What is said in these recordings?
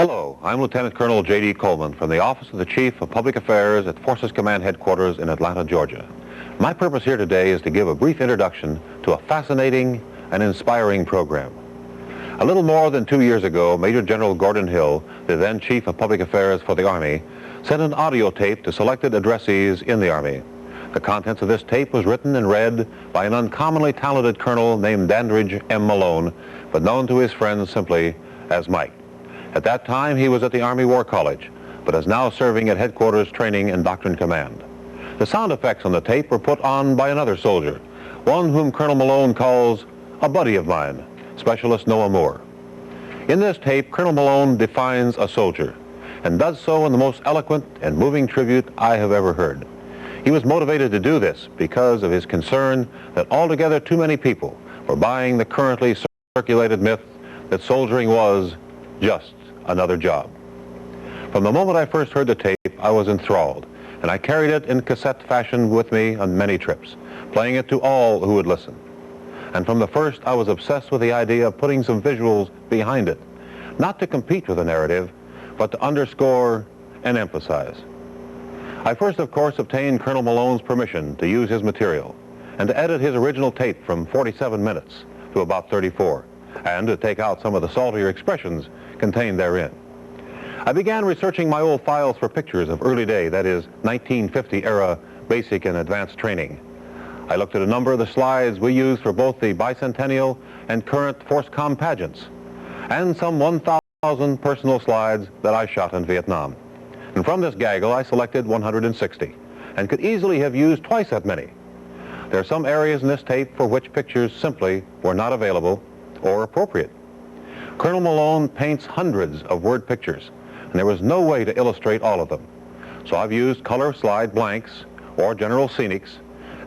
Hello, I'm Lieutenant Colonel J.D. Coleman from the Office of the Chief of Public Affairs at Forces Command Headquarters in Atlanta, Georgia. My purpose here today is to give a brief introduction to a fascinating and inspiring program. A little more than 2 years ago, Major General Gordon Hill, the then Chief of Public Affairs for the Army, sent an audio tape to selected addressees in the Army. The contents of this tape was written and read by an uncommonly talented colonel named Dandridge M. Malone, but known to his friends simply as Mike. At that time, he was at the Army War College, but is now serving at Headquarters Training and Doctrine Command. The sound effects on the tape were put on by another soldier, one whom Colonel Malone calls a buddy of mine, Specialist Noah Moore. In this tape, Colonel Malone defines a soldier, and does so in the most eloquent and moving tribute I have ever heard. He was motivated to do this because of his concern that altogether too many people were buying the currently circulated myth that soldiering was just another job. From the moment I first heard the tape, I was enthralled, and I carried it in cassette fashion with me on many trips, playing it to all who would listen. And from the first, I was obsessed with the idea of putting some visuals behind it, not to compete with the narrative, but to underscore and emphasize. I first, of course, obtained Colonel Malone's permission to use his material and to edit his original tape from 47 minutes to about 34, and to take out some of the saltier expressions contained therein. I began researching my old files for pictures of early day, that is, 1950 era basic and advanced training. I looked at a number of the slides we used for both the bicentennial and current FORSCOM pageants, and some 1,000 personal slides that I shot in Vietnam. And from this gaggle, I selected 160, and could easily have used twice that many. There are some areas in this tape for which pictures simply were not available or appropriate. Colonel Malone paints hundreds of word pictures, and there was no way to illustrate all of them. So I've used color slide blanks or general scenics,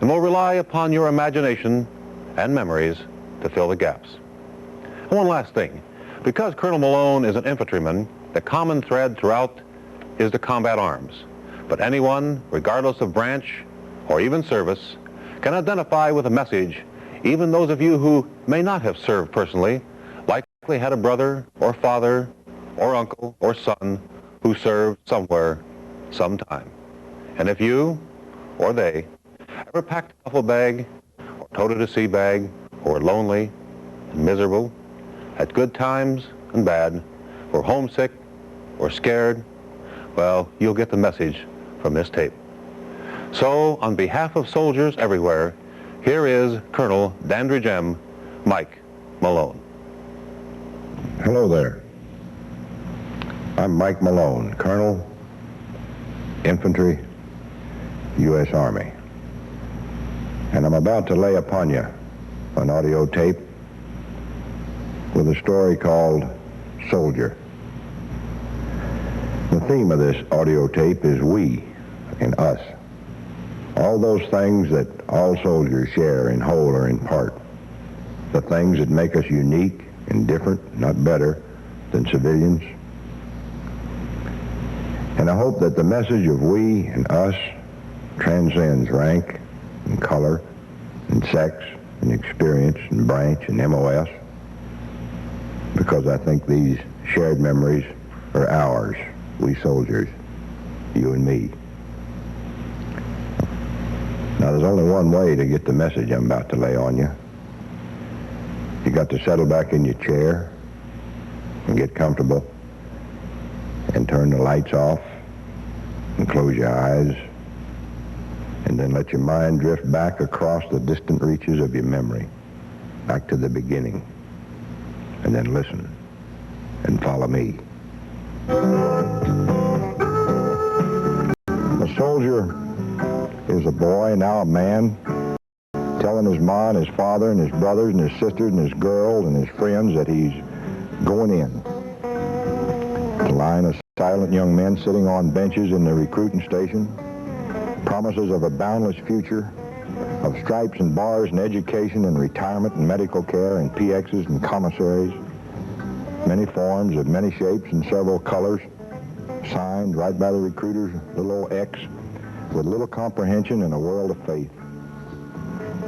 and will rely upon your imagination and memories to fill the gaps. And one last thing. Because Colonel Malone is an infantryman, the common thread throughout is the combat arms. But anyone, regardless of branch or even service, can identify with a message. Even those of you who may not have served personally likely had a brother or father or uncle or son who served somewhere, sometime. And if you or they ever packed a duffel bag or toted a sea bag, or were lonely and miserable, had good times and bad, or homesick or scared, well, you'll get the message from this tape. So, on behalf of soldiers everywhere, here is Colonel Dandridge M. Mike Malone. Hello there. I'm Mike Malone, Colonel, Infantry, U.S. Army. And I'm about to lay upon you an audio tape with a story called Soldier. The theme of this audio tape is we and us. All those things that all soldiers share in whole or in part. The things that make us unique and different, not better, than civilians. And I hope that the message of we and us transcends rank and color and sex and experience and branch and MOS, because I think these shared memories are ours, we soldiers, you and me. Now, there's only one way to get the message I'm about to lay on you. You got to settle back in your chair and get comfortable and turn the lights off and close your eyes, and then let your mind drift back across the distant reaches of your memory, back to the beginning, and then listen and follow me. A soldier is a boy, now a man, telling his ma and his father and his brothers and his sisters and his girls and his friends that he's going in. A line of silent young men sitting on benches in the recruiting station, promises of a boundless future, of stripes and bars and education and retirement and medical care and PXs and commissaries, many forms of many shapes and several colors, signed right by the recruiter's little old X, with little comprehension and a world of faith.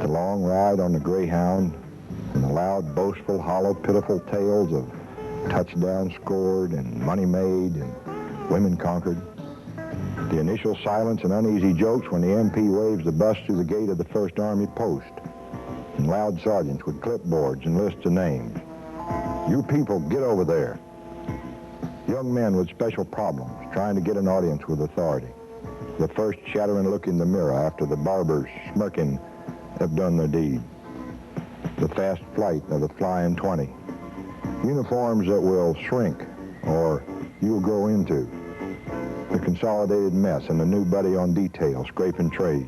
The long ride on the Greyhound and the loud, boastful, hollow, pitiful tales of touchdowns scored and money made and women conquered. The initial silence and uneasy jokes when the MP waves the bus through the gate of the 1st Army post, and loud sergeants with clipboards and lists of names. You people, get over there. Young men with special problems, trying to get an audience with authority. The first shattering look in the mirror after the barbers, smirking, have done their deed. The fast flight of the Flying 20. Uniforms that will shrink or you'll grow into. The consolidated mess and the new buddy on detail scraping trays.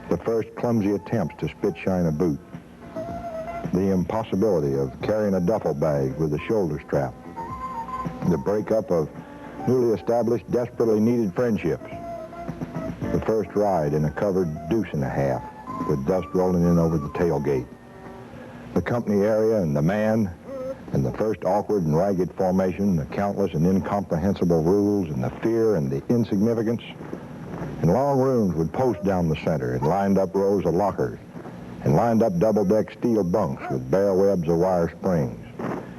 The first clumsy attempts to spit shine a boot. The impossibility of carrying a duffel bag with a shoulder strap. The breakup of newly established, desperately needed friendships. The first ride in a covered deuce and a half with dust rolling in over the tailgate. The company area and the man, and the first awkward and ragged formation, the countless and incomprehensible rules, and the fear and the insignificance. And long rooms with posts down the center, and lined up rows of lockers, and lined up double-deck steel bunks with bare webs of wire springs,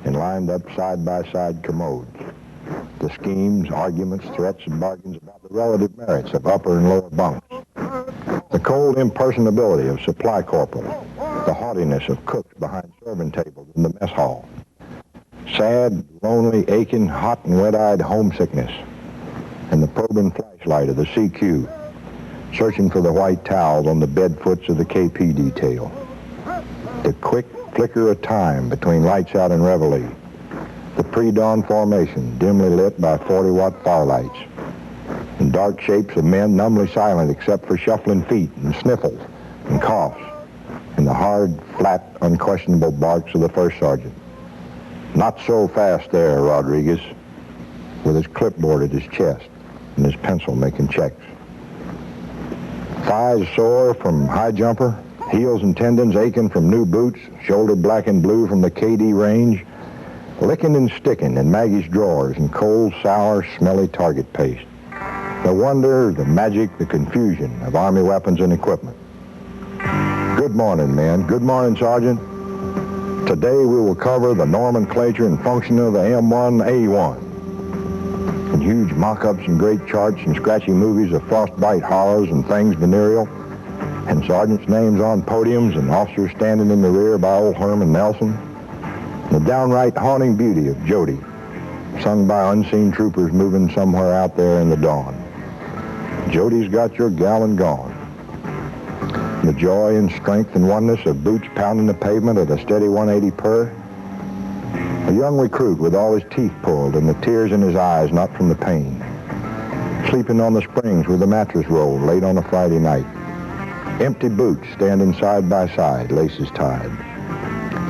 and lined up side-by-side commodes. The schemes, arguments, threats, and bargains about the relative merits of upper and lower bunks. The cold impersonability of supply corporals, the haughtiness of cooks behind serving tables in the mess hall. Sad, lonely, aching, hot and wet-eyed homesickness, and the probing flashlight of the CQ, searching for the white towels on the bedfoots of the KP detail. The quick flicker of time between lights out and reveille. The pre-dawn formation, dimly lit by 40-watt firelights. And dark shapes of men numbly silent except for shuffling feet and sniffles and coughs. And the hard, flat, unquestionable barks of the first sergeant. Not so fast there, Rodriguez, with his clipboard at his chest and his pencil making checks. Thighs sore from high jumper, heels and tendons aching from new boots, shoulder black and blue from the KD range, licking and sticking in Maggie's drawers and cold, sour, smelly target paste. The wonder, the magic, the confusion of Army weapons and equipment. Good morning, men. Good morning, Sergeant. Today we will cover the nomenclature and function of the M1A1. And huge mock-ups and great charts and scratchy movies of frostbite horrors and things venereal, and sergeants' names on podiums and officers standing in the rear by old Herman Nelson. And the downright haunting beauty of Jody, sung by unseen troopers moving somewhere out there in the dawn. Jody's got your gal and gone. The joy and strength and oneness of boots pounding the pavement at a steady 180 per. A young recruit with all his teeth pulled and the tears in his eyes not from the pain. Sleeping on the springs with the mattress rolled late on a Friday night. Empty boots standing side by side, laces tied.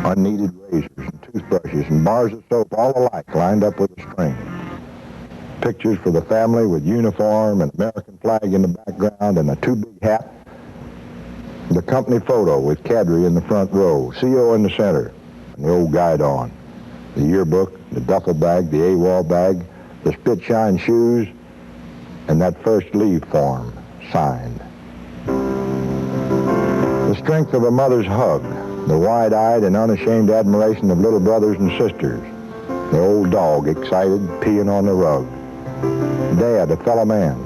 Unneeded razors and toothbrushes and bars of soap all alike lined up with a string. Pictures for the family with uniform and American flag in the background and a too big hat. The company photo with Cadre in the front row, CO in the center, and the old guide on. The yearbook, the duffel bag, the AWOL bag, the spit-shine shoes, and that first leave form, signed. The strength of a mother's hug, the wide-eyed and unashamed admiration of little brothers and sisters, the old dog excited, peeing on the rug. Dad, a fellow man,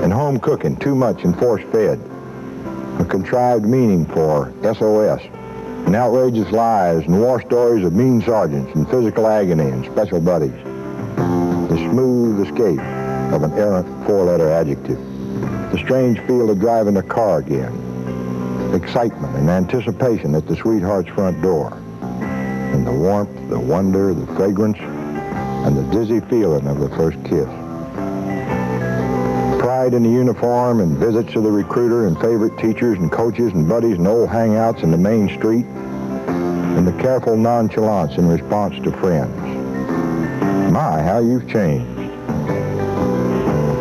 and home cooking too much and force-fed. A contrived meaning for SOS, and outrageous lies and war stories of mean sergeants and physical agony and special buddies. The smooth escape of an errant four-letter adjective. The strange feel of driving a car again. Excitement and anticipation at the sweetheart's front door. And the warmth, the wonder, the fragrance, and the dizzy feeling of the first kiss. Pride in the uniform and visits to the recruiter and favorite teachers and coaches and buddies and old hangouts in the main street, and the careful nonchalance in response to friends. My, how you've changed.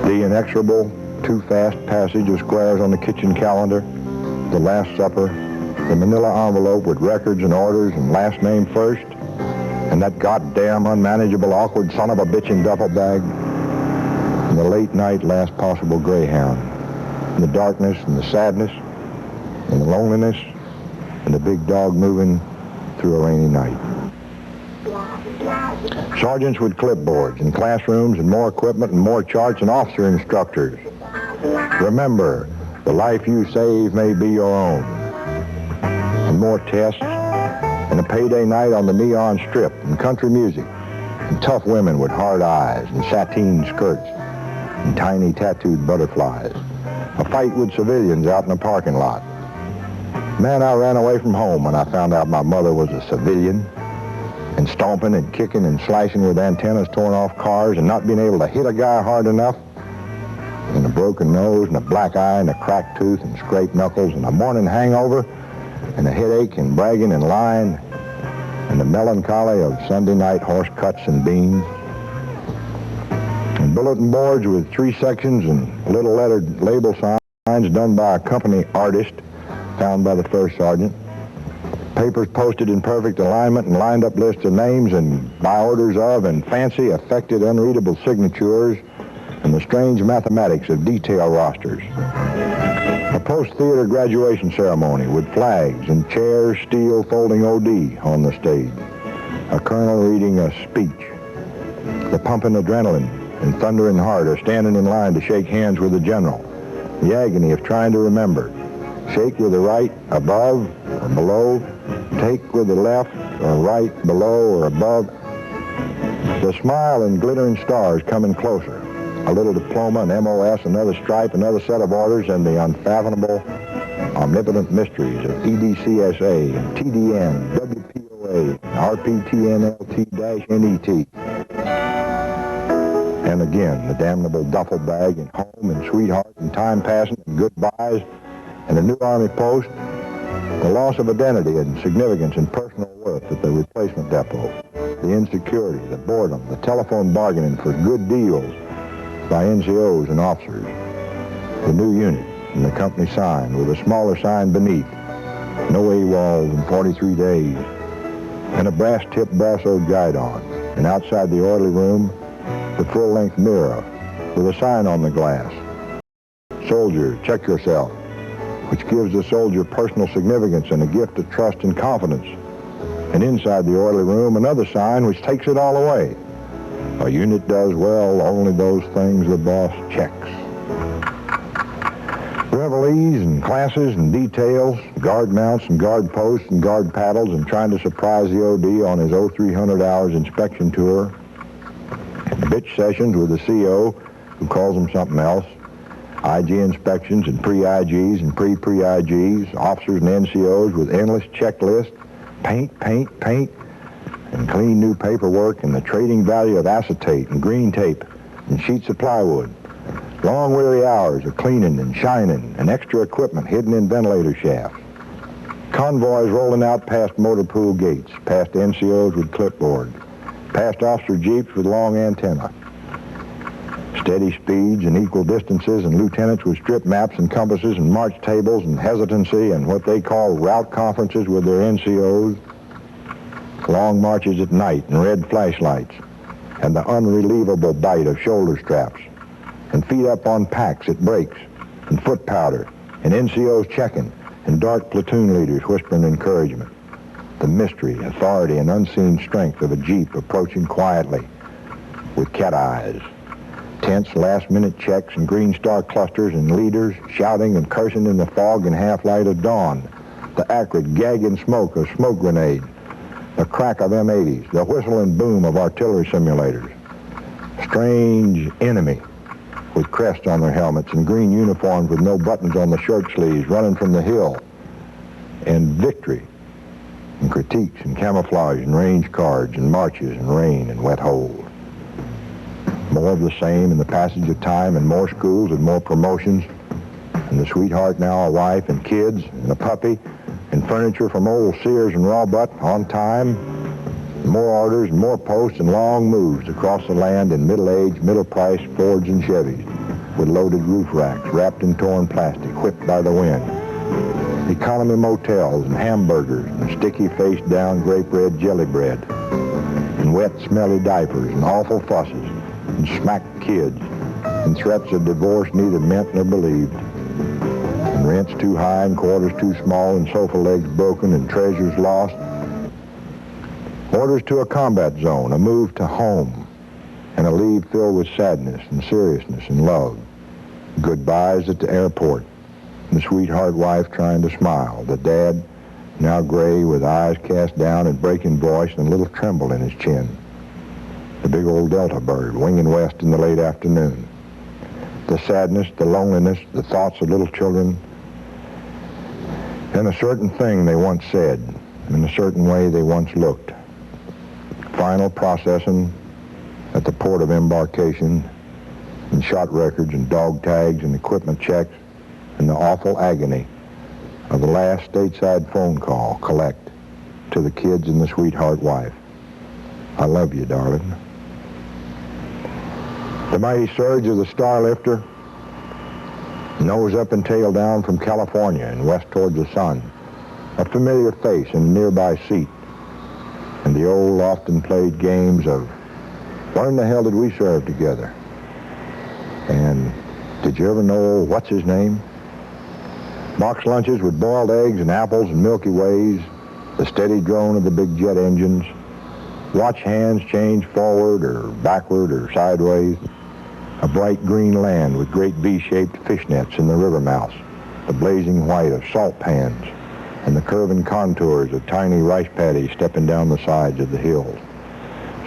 The inexorable, too fast passage of squares on the kitchen calendar, the Last Supper, the manila envelope with records and orders and last name first, and that goddamn unmanageable awkward son of a bitchin' duffel bag, and the late night last possible Greyhound, and the darkness and the sadness, and the loneliness, and the big dog moving through a rainy night. Sergeants with clipboards and classrooms and more equipment and more charts and officer instructors. Remember, the life you save may be your own. And more tests and a payday night on the neon strip and country music and tough women with hard eyes and sateen skirts and tiny tattooed butterflies. A fight with civilians out in a parking lot. Man, I ran away from home when I found out my mother was a civilian, and stomping and kicking and slicing with antennas torn off cars and not being able to hit a guy hard enough, and a broken nose and a black eye and a cracked tooth and scraped knuckles and a morning hangover and a headache and bragging and lying and the melancholy of Sunday night horse cuts and beans. And bulletin boards with 3 sections and little lettered label signs done by a company artist found by the first sergeant. Papers posted in perfect alignment and lined up lists of names and by orders of and fancy, affected, unreadable signatures and the strange mathematics of detail rosters. A post-theater graduation ceremony with flags and chairs, steel, folding OD on the stage. A colonel reading a speech. The pumping adrenaline and thundering heart are standing in line to shake hands with the general. The agony of trying to remember. Shake with the right above or below. Take with the left or right below or above. The smile and glittering stars coming closer. A little diploma, an MOS, another stripe, another set of orders, and the unfathomable, omnipotent mysteries of EDCSA, and TDN, WPOA, RPTNLT-NET. And again, the damnable duffel bag and home and sweetheart and time passing and goodbyes and a new Army post, the loss of identity and significance and personal worth at the replacement depot, the insecurity, the boredom, the telephone bargaining for good deals by NCOs and officers, the new unit and the company sign with a smaller sign beneath, no AWOLs in 43 days, and a brass-tipped Brasso guidon, and outside the orderly room, the full-length mirror with a sign on the glass. Soldier, check yourself, which gives the soldier personal significance and a gift of trust and confidence. And inside the orderly room, another sign which takes it all away. A unit does well only those things the boss checks. Revelries and classes and details, guard mounts and guard posts and guard paddles and trying to surprise the OD on his 0300 hours inspection tour. Bitch sessions with the CO, who calls them something else. IG inspections and pre-IGs and pre-pre-IGs, officers and NCOs with endless checklists, paint, and clean new paperwork and the trading value of acetate and green tape and sheets of plywood. Long weary hours of cleaning and shining and extra equipment hidden in ventilator shafts. Convoys rolling out past motor pool gates, past NCOs with clipboard, past officer jeeps with long antenna. Steady speeds and equal distances and lieutenants with strip maps and compasses and march tables and hesitancy and what they call route conferences with their NCOs. Long marches at night and red flashlights and the unrelievable bite of shoulder straps and feet up on packs at breaks and foot powder and NCOs checking and dark platoon leaders whispering encouragement. The mystery, authority, and unseen strength of a jeep approaching quietly with cat eyes. Tense last-minute checks and green star clusters and leaders shouting and cursing in the fog and half-light of dawn. The acrid gagging smoke of smoke grenades. The crack of M80s. The whistle and boom of artillery simulators. Strange enemy with crests on their helmets and green uniforms with no buttons on the shirt sleeves running from the hill. And victory and critiques and camouflage and range cards and marches and rain and wet holes. More of the same in the passage of time and more schools and more promotions and the sweetheart now a wife and kids and a puppy and furniture from old Sears and Rawbutt on time, and more orders and more posts and long moves across the land in middle-aged, middle-priced Fords and Chevys with loaded roof racks wrapped in torn plastic, whipped by the wind. Economy motels and hamburgers and sticky-faced down grape-red jelly bread and wet, smelly diapers and awful fusses and smacked kids and threats of divorce neither meant nor believed and rents too high and quarters too small and sofa legs broken and treasures lost. Orders to a combat zone, a move to home, and a leave filled with sadness and seriousness and love. Goodbyes at the airport. The sweetheart wife trying to smile. The dad, now gray with eyes cast down and breaking voice and a little tremble in his chin. The big old Delta bird winging west in the late afternoon. The sadness, the loneliness, the thoughts of little children, and a certain thing they once said, and a certain way they once looked. Final processing at the port of embarkation, and shot records and dog tags and equipment checks, and the awful agony of the last stateside phone call collect to the kids and the sweetheart wife. I love you, darling. The mighty surge of the Starlifter, nose up and tail down from California and west towards the sun. A familiar face in a nearby seat. And the old, often played games of, what in the hell did we serve together? And did you ever know what's his name? Box lunches with boiled eggs and apples and Milky Ways, the steady drone of the big jet engines, watch hands change forward or backward or sideways, a bright green land with great V-shaped fishnets in the river mouths, the blazing white of salt pans, and the curving contours of tiny rice paddies stepping down the sides of the hills.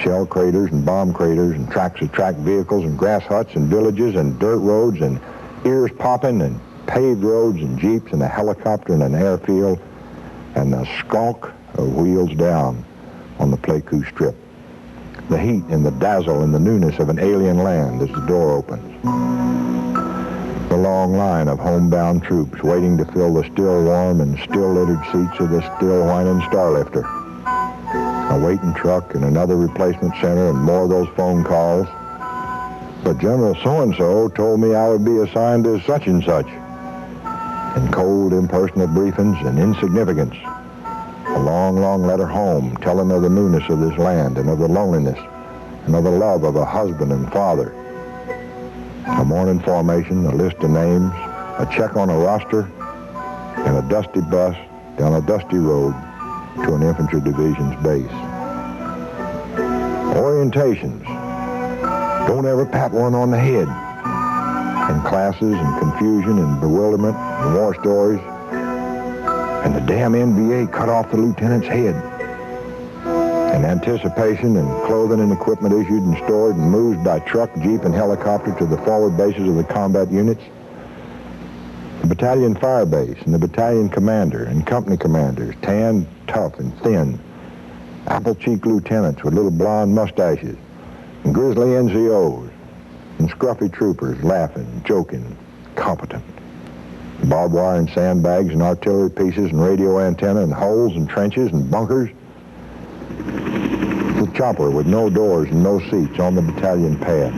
Shell craters and bomb craters and tracks of track vehicles and grass huts and villages and dirt roads and ears popping and paved roads and jeeps and a helicopter and an airfield and the squonk of wheels down on the Pleiku Strip. The heat and the dazzle and the newness of an alien land as the door opens. The long line of homebound troops waiting to fill the still warm and still littered seats of the still whining Starlifter. A waiting truck and another replacement center and more of those phone calls. But General so-and-so told me I would be assigned to such and such. And cold, impersonal briefings and insignificance. A long, long letter home telling of the newness of this land and of the loneliness and of the love of a husband and father. A morning formation, a list of names, a check on a roster, and a dusty bus down a dusty road to an infantry division's base. Orientations. Don't ever pat one on the head. And classes and confusion and bewilderment and war stories. And the damn NVA cut off the lieutenant's head. And anticipation and clothing and equipment issued and stored and moved by truck, jeep, and helicopter to the forward bases of the combat units. The battalion fire base and the battalion commander and company commanders, tan, tough, and thin. Apple-cheeked lieutenants with little blonde mustaches. And grizzly NCOs. And scruffy troopers laughing, joking, competent. Barbed wire and sandbags and artillery pieces and radio antenna and holes and trenches and bunkers. The chopper with no doors and no seats on the battalion pad.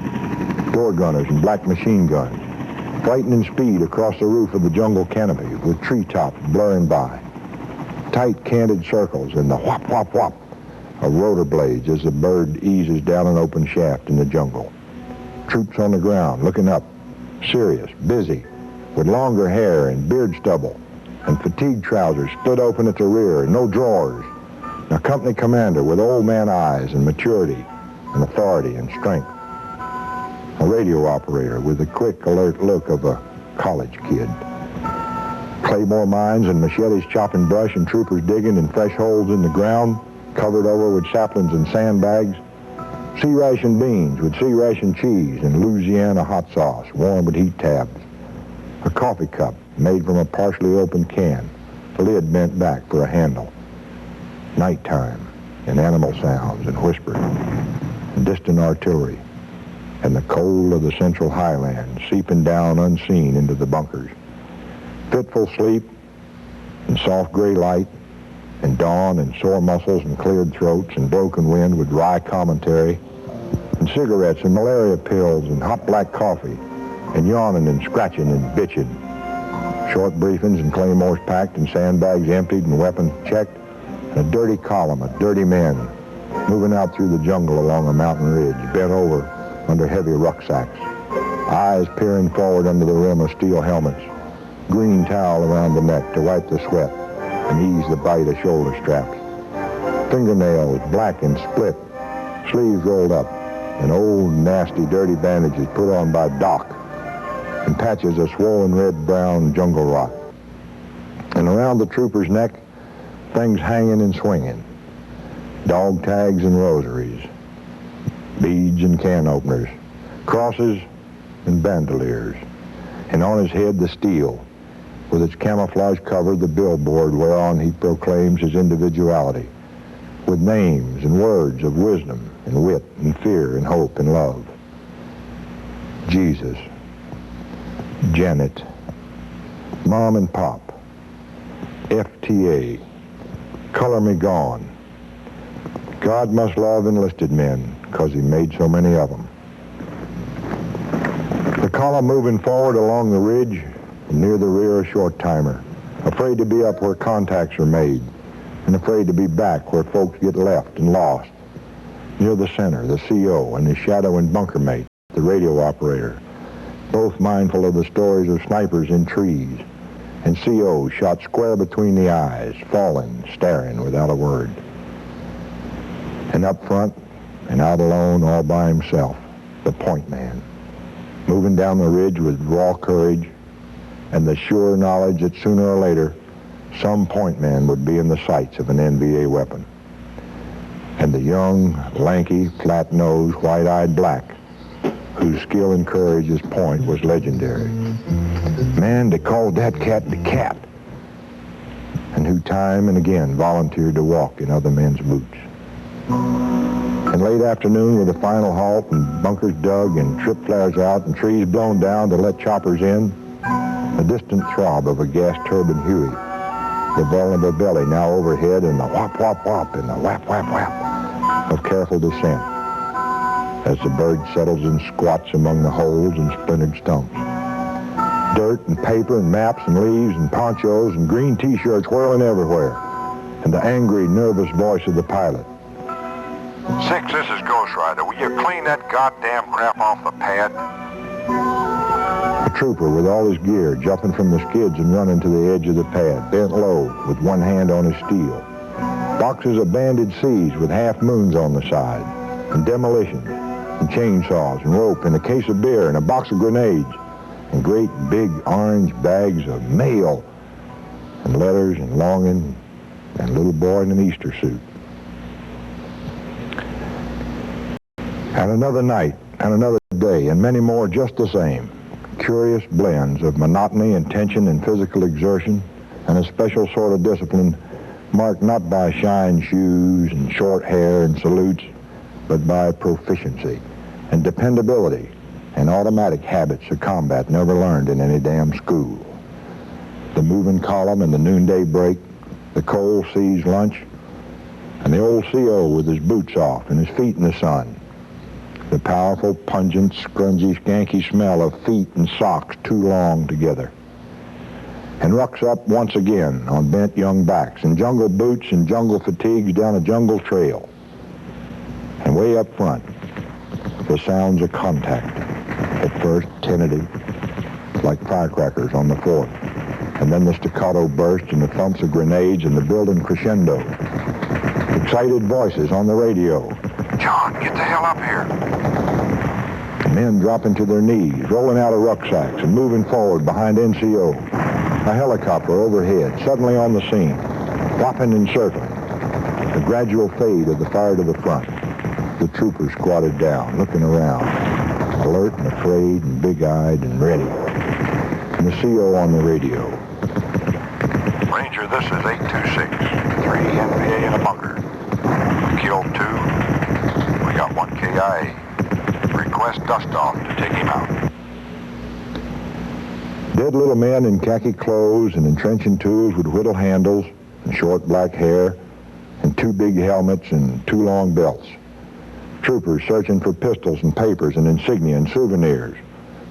Door gunners and black machine guns. Frightening speed across the roof of the jungle canopy with treetops blurring by. Tight canted circles and the whop, whop, whop of rotor blades as the bird eases down an open shaft in the jungle. Troops on the ground looking up, serious, busy, with longer hair and beard stubble, and fatigue trousers split open at the rear and no drawers. And a company commander with old man eyes and maturity and authority and strength. A radio operator with the quick, alert look of a college kid. Claymore mines and machetes chopping brush and troopers digging in fresh holes in the ground, covered over with saplings and sandbags. Sea ration beans with sea ration cheese and Louisiana hot sauce, warm with heat tabs. A coffee cup made from a partially open can, the lid bent back for a handle. Nighttime, and animal sounds and whispers, and distant artillery, and the cold of the central highlands seeping down unseen into the bunkers. Fitful sleep, and soft gray light, and dawn and sore muscles and cleared throats and broken wind with dry commentary, and cigarettes and malaria pills and hot black coffee, and yawning and scratching and bitching. Short briefings and claymores packed and sandbags emptied and weapons checked, and a dirty column of dirty men moving out through the jungle along a mountain ridge, bent over under heavy rucksacks, eyes peering forward under the rim of steel helmets, green towel around the neck to wipe the sweat and ease the bite of shoulder straps. fingernails black and split, sleeves rolled up, and old, nasty, dirty bandages put on by Doc, and patches of swollen red-brown jungle rot. And around the trooper's neck, things hanging and swinging, dog tags and rosaries, beads and can openers, crosses and bandoliers, and on his head the steel, with its camouflage cover, the billboard whereon he proclaims his individuality, with names and words of wisdom and wit and fear and hope and love. Jesus, Janet, Mom and Pop, FTA, Color Me Gone. God must love enlisted men, 'cause he made so many of them. The column moving forward along the ridge, near the rear a short timer, afraid to be up where contacts are made, and afraid to be back where folks get left and lost. Near the center, the CO and his shadow and bunker mate, the radio operator, both mindful of the stories of snipers in trees, and CO shot square between the eyes, falling, staring without a word. And up front, and out alone all by himself, the point man, moving down the ridge with raw courage and the sure knowledge that sooner or later some point man would be in the sights of an NVA weapon. And the young, lanky, flat-nosed, white-eyed black, whose skill and courage as point was legendary. Man, they called that cat the Cat, and who time and again volunteered to walk in other men's boots. And late afternoon, with a final halt and bunkers dug and trip flares out and trees blown down to let choppers in, a distant throb of a gas turbine Huey, the vulnerable belly now overhead, and the whop, whop, whop, and the whap, whap, whap of careful descent as the bird settles and squats among the holes and splintered stumps. Dirt and paper and maps and leaves and ponchos and green T-shirts whirling everywhere, and the angry, nervous voice of the pilot. 6, this is Ghost Rider. Will you clean that goddamn crap off the pad? A trooper with all his gear jumping from the skids and running to the edge of the pad, bent low with one hand on his steel. Boxes of banded C's with half moons on the side, and demolitions, and chainsaws, and rope, and a case of beer, and a box of grenades, and great big orange bags of mail, and letters, and longing, and a little boy in an Easter suit. And another night, and another day, and many more just the same. Curious blends of monotony and tension and physical exertion, and a special sort of discipline marked not by shine shoes and short hair and salutes, but by proficiency and dependability and automatic habits of combat never learned in any damn school. The moving column and the noonday break, the cold seas lunch, and the old CO with his boots off and his feet in the sun. The powerful, pungent, scrungy, skanky smell of feet and socks too long together. And rucks up once again on bent young backs, and jungle boots and jungle fatigues down a jungle trail. And way up front, the sounds of contact, at first tentative, like firecrackers on the 4th, and then the staccato burst and the thumps of grenades and the building crescendo. Excited voices on the radio. John, get the hell up here. Men dropping to their knees, rolling out of rucksacks and moving forward behind NCO. A helicopter overhead, suddenly on the scene, whopping and circling. A gradual fade of the fire to the front. The troopers squatted down, looking around, alert and afraid and big-eyed and ready. And the CO on the radio. Ranger, this is 826. 3 NVA in a bunker. We killed 2. We got 1 KIA. Request dust-off to take him out. Dead little men in khaki clothes and entrenching tools with whittle handles and short black hair and 2 big helmets and 2 long belts. Troopers searching for pistols and papers and insignia and souvenirs.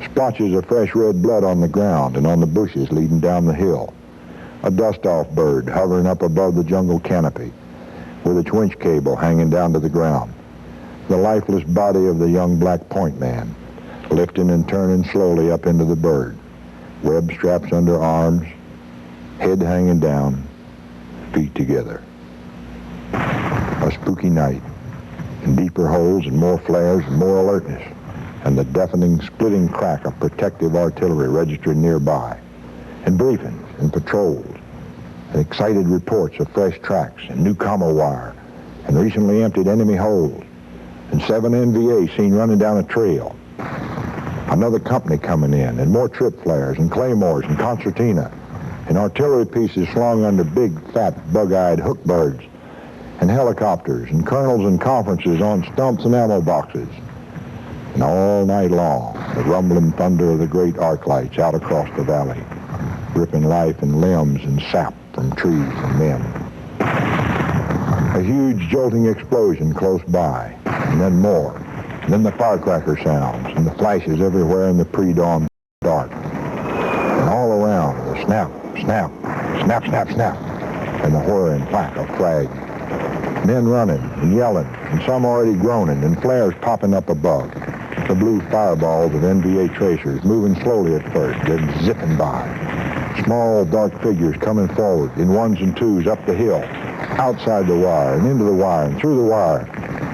Splotches of fresh red blood on the ground and on the bushes leading down the hill. A dust-off bird hovering up above the jungle canopy with its winch cable hanging down to the ground. The lifeless body of the young black point man, lifting and turning slowly up into the bird. Web straps under arms, head hanging down, feet together. A spooky night, and deeper holes and more flares and more alertness, and the deafening, splitting crack of protective artillery registered nearby, and briefings and patrols, and excited reports of fresh tracks and new commo wire, and recently emptied enemy holes, and 7 NVA seen running down a trail. Another company coming in, and more trip flares and claymores and concertina, and artillery pieces slung under big, fat, bug-eyed hook birds, and helicopters, and colonels and conferences on stumps and ammo boxes. And all night long, the rumbling thunder of the great arc lights out across the valley, ripping life and limbs and sap from trees and men. A huge jolting explosion close by, and then more. And then the firecracker sounds, and the flashes everywhere in the pre-dawn dark. And all around, the snap, snap, snap, snap, snap, and the whir and whack of frags. Men running and yelling, and some already groaning, and flares popping up above. The blue fireballs of NVA tracers moving slowly at first, then zipping by. Small, dark figures coming forward in ones and twos up the hill, outside the wire, and into the wire, and through the wire,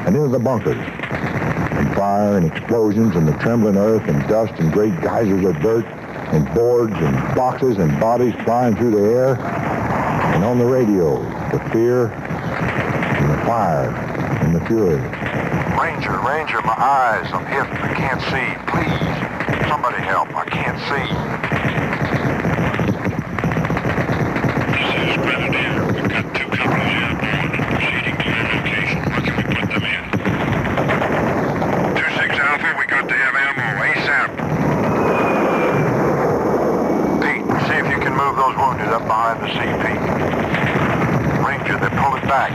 and into the bunkers. And fire and explosions and the trembling earth and dust and great geysers of dirt and boards and boxes and bodies flying through the air. And on the radio, the fear and the fire and the fury. Ranger, my eyes, I'm hit, I can't see. Please, somebody help, I can't see. This is Grenadier. We've got 2 companies outbound and proceeding to your location. Where can we put them in? 2-6 Alpha, we got to have ammo ASAP. Pete, see if you can move those wounded up behind the CP. Ranger, they're pulling back.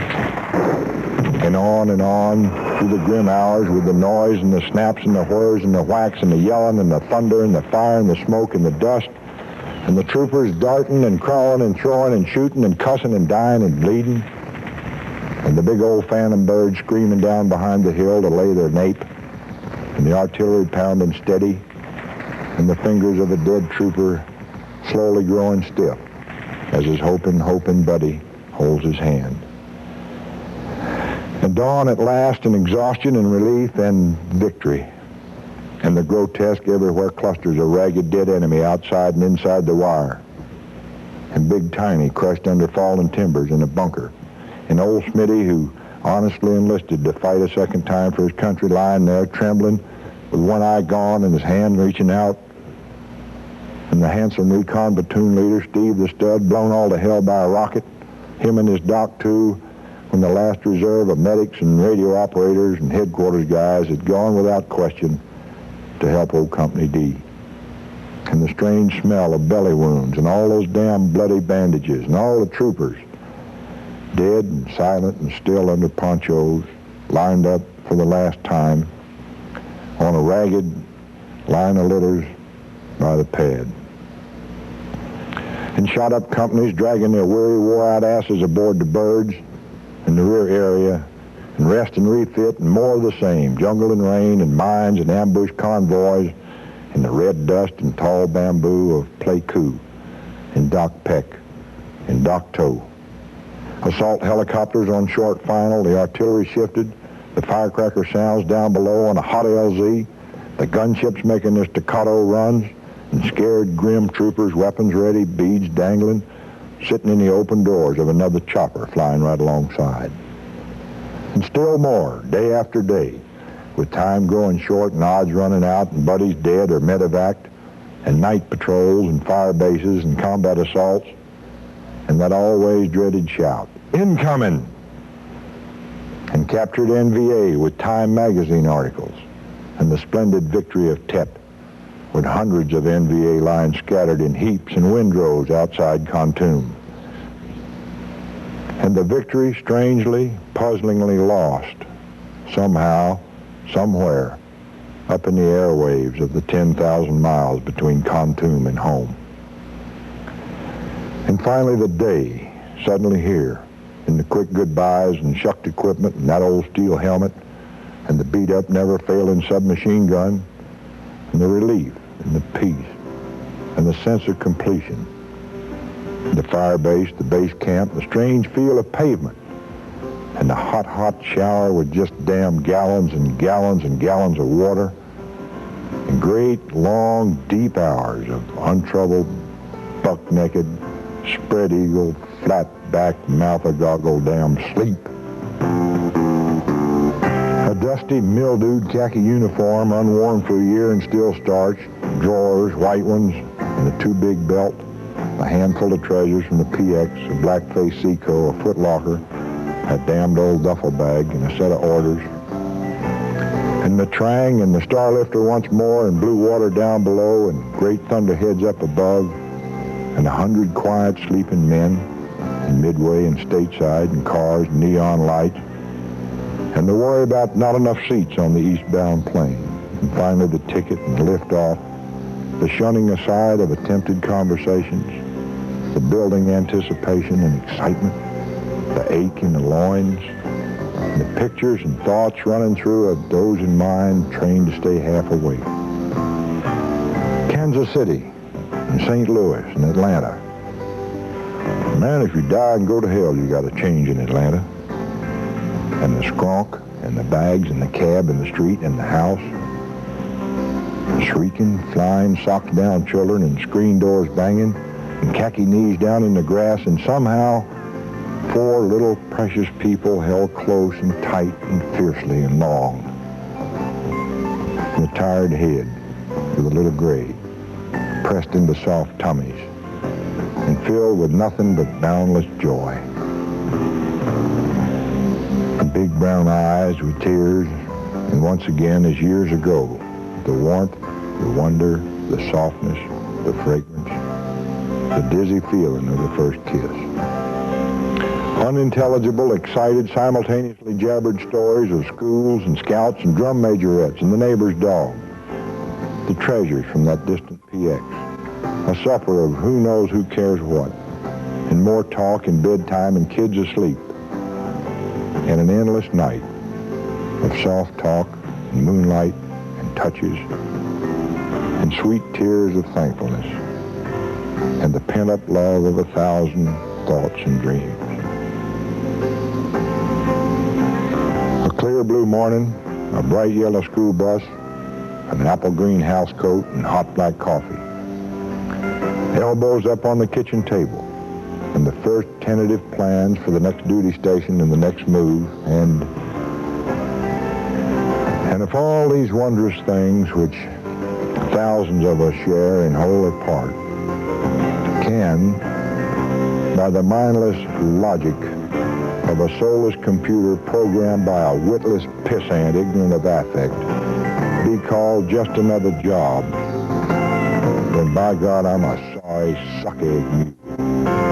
And on through the grim hours with the noise and the snaps and the whirs and the whacks and the yelling and the thunder and the fire and the smoke and the dust, and the troopers darting and crawling and throwing and shooting and cussing and dying and bleeding, and the big old phantom birds screaming down behind the hill to lay their nape, and the artillery pounding steady, and the fingers of the dead trooper slowly growing stiff as his hoping buddy holds his hand. And dawn at last, and exhaustion and relief and victory. And the grotesque everywhere clusters of ragged dead enemy outside and inside the wire. And big Tiny crushed under fallen timbers in a bunker. And old Smitty, who honestly enlisted to fight a second time for his country, lying there trembling with one eye gone and his hand reaching out. And the handsome recon platoon leader, Steve the Stud, blown all to hell by a rocket. Him and his doc, too, when the last reserve of medics and radio operators and headquarters guys had gone without question to help old Company D. And the strange smell of belly wounds and all those damn bloody bandages and all the troopers, dead and silent and still under ponchos, lined up for the last time on a ragged line of litters by the pad. And shot up companies dragging their weary, wore-out asses aboard the birds in the rear area, and rest and refit and more of the same, jungle and rain and mines and ambush convoys and the red dust and tall bamboo of Pleiku and Doc Peck and Doc Toe. Assault helicopters on short final, the artillery shifted, the firecracker sounds down below on a hot LZ, the gunships making their staccato runs, and scared, grim troopers, weapons ready, beads dangling, sitting in the open doors of another chopper flying right alongside. And still more, day after day, with time growing short and odds running out and buddies dead or medevaced, and night patrols and fire bases and combat assaults, and that always dreaded shout, "Incoming!" And captured NVA with Time magazine articles, and the splendid victory of Tet, with hundreds of NVA lines scattered in heaps and windrows outside Khartoum. And the victory strangely, puzzlingly lost, somehow, somewhere, up in the airwaves of the 10,000 miles between Khartoum and home. And finally the day, suddenly here, in the quick goodbyes and shucked equipment and that old steel helmet and the beat-up, never-failing submachine gun, and the relief and the peace and the sense of completion. The fire base, the base camp, the strange feel of pavement, and the hot, hot shower with just damn gallons and gallons and gallons of water, and great, long, deep hours of untroubled, buck-naked, spread-eagle, flat-back, mouth-a-goggle damn sleep. A dusty, mildewed khaki uniform, unworn for a year and still starched, drawers, white ones, and a too big belt, a handful of treasures from the PX, a black-faced Seco, a footlocker, a damned old duffel bag, and a set of orders. And the Trang and the Starlifter once more, and blue water down below, and great thunderheads up above, and 100 quiet sleeping men, and Midway and Stateside, and cars, and neon lights, and the worry about not enough seats on the eastbound plane, and finally the ticket and lift off, the shunning aside of attempted conversations, the building anticipation and excitement, the ache in the loins, and the pictures and thoughts running through a dozing mind trained to stay half awake. Kansas City, and St. Louis, and Atlanta. Man, if you die and go to hell, you got a change in Atlanta. And the skronk, and the bags, and the cab, and the street, and the house. Shrieking, flying, socks down children, and screen doors banging, and khaki knees down in the grass, and somehow 4 little precious people held close and tight and fiercely and long. And a tired head with a little gray pressed into soft tummies and filled with nothing but boundless joy. And big brown eyes with tears, and once again, as years ago, the warmth, the wonder, the softness, the fragrance, the dizzy feeling of the first kiss. Unintelligible, excited, simultaneously jabbered stories of schools and scouts and drum majorettes and the neighbor's dog. The treasures from that distant PX. A supper of who knows who cares what. And more talk and bedtime and kids asleep. And an endless night of soft talk and moonlight and touches and sweet tears of thankfulness and the pent-up love of 1,000 thoughts and dreams. A clear blue morning, a bright yellow school bus, an apple green house coat, and hot black coffee. Elbows up on the kitchen table, and the first tentative plans for the next duty station and the next move, and if all these wondrous things which thousands of us share in whole or part can, by the mindless logic of a soulless computer programmed by a witless pissant ignorant of affect, be called just another job, then by God, I'm a sorry, suck-egg mule.